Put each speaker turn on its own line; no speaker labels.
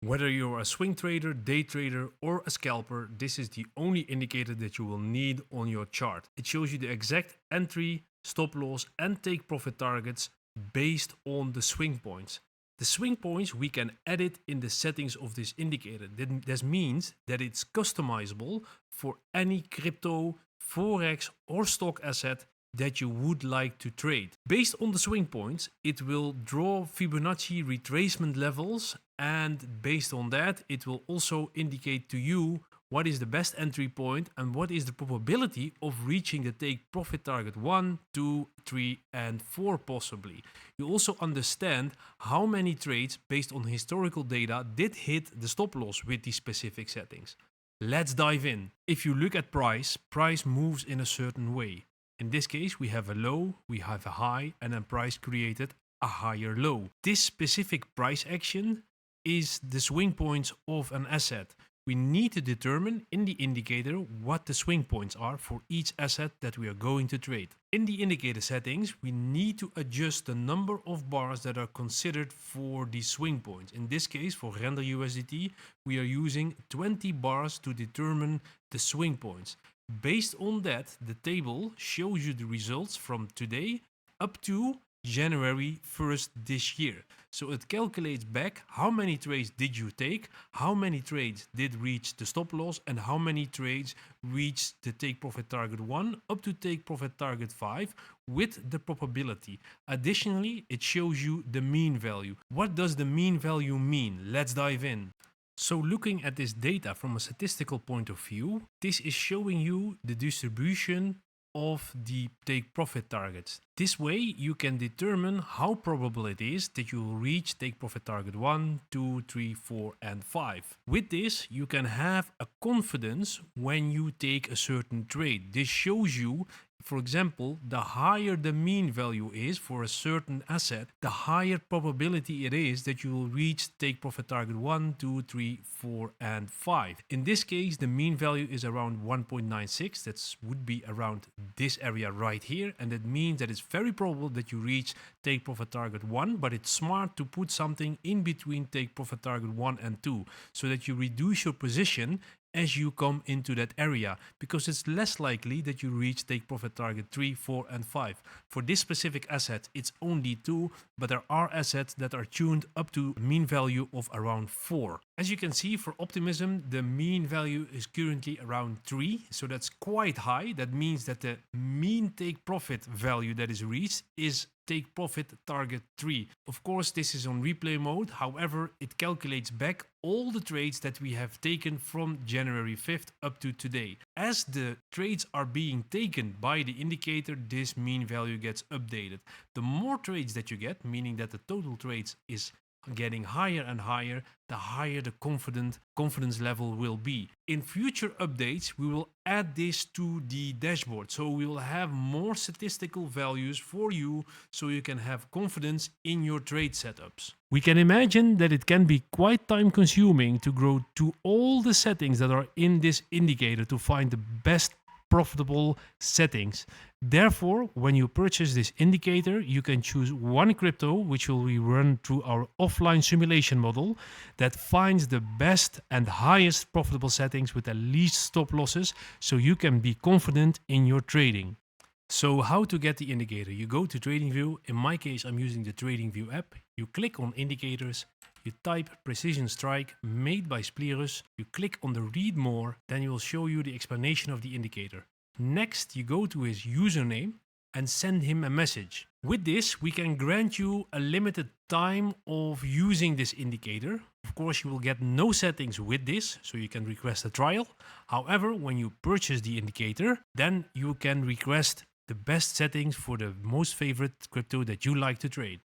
Whether you're a swing trader, day trader, or a scalper, this is the only indicator that you will need on your chart. It shows you the exact entry, stop loss, and take profit targets based on the swing points. The swing points we can edit in the settings of this indicator. This means that it's customizable for any crypto, forex, or stock asset that you would like to trade. Based on the swing points, it will draw Fibonacci retracement levels, and based on that, it will also indicate to you what is the best entry point and what is the probability of reaching the take profit target 1, 2, 3, and 4 possibly. You also understand how many trades based on historical data did hit the stop loss with these specific settings. Let's dive in. If you look at price moves in a certain way. In this case, we have a low, we have a high, and then price created a higher low. This specific price action is the swing points of an asset. We need to determine in the indicator what the swing points are for each asset that we are going to trade. In the indicator settings, we need to adjust the number of bars that are considered for the swing points. In this case, for Render USDT, we are using 20 bars to determine the swing points. Based on that, the table shows you the results from today up to January 1st this year. So it calculates back how many trades did you take, how many trades did reach the stop loss, and how many trades reached the take profit target 1 up to take profit target 5 with the probability. Additionally, it shows you the mean value. What does the mean value mean? Let's dive in. So looking at this data from a statistical point of view, this is showing you the distribution of the take profit targets. This way you can determine how probable it is that you will reach take profit target 1, 2, 3, 4, and 5. With this, you can have a confidence when you take a certain trade. This shows you, for example, the higher the mean value is for a certain asset, the higher probability it is that you will reach take profit target 1, 2, 3, 4, and 5. In this case, the mean value is around 1.96. That would be around this area right here. And that means that it's very probable that you reach take profit target 1, but it's smart to put something in between take profit target 1 and 2 so that you reduce your position as you come into that area, because it's less likely that you reach take profit target 3, 4, and 5. For this specific asset, it's only 2, but there are assets that are tuned up to a mean value of around 4. As you can see, for optimism, the mean value is currently around 3, so that's quite high. That means that the mean take profit value that is reached is take profit target 3. Of course, this is on replay mode. However, it calculates back all the trades that we have taken from January 5th up to today. As the trades are being taken by the indicator, this mean value gets updated. The more trades that you get, meaning that the total trades is getting higher and higher, the higher the confidence level will be. In future updates, we will add this to the dashboard. So we will have more statistical values for you so you can have confidence in your trade setups. We can imagine that it can be quite time consuming to go to all the settings that are in this indicator to find the best profitable settings. Therefore, when you purchase this indicator, you can choose one crypto, which will be run through our offline simulation model that finds the best and highest profitable settings with the least stop losses, so you can be confident in your trading. So how to get the indicator? You go to TradingView. In my case, I'm using the TradingView app. You click on indicators. You type precision strike made by Splerus. You click on the read more. Then it will show you the explanation of the indicator. Next, you go to his username and send him a message. With this, we can grant you a limited time of using this indicator. Of course, you will get no settings with this, so you can request a trial. However, when you purchase the indicator, then you can request the best settings for the most favorite crypto that you like to trade.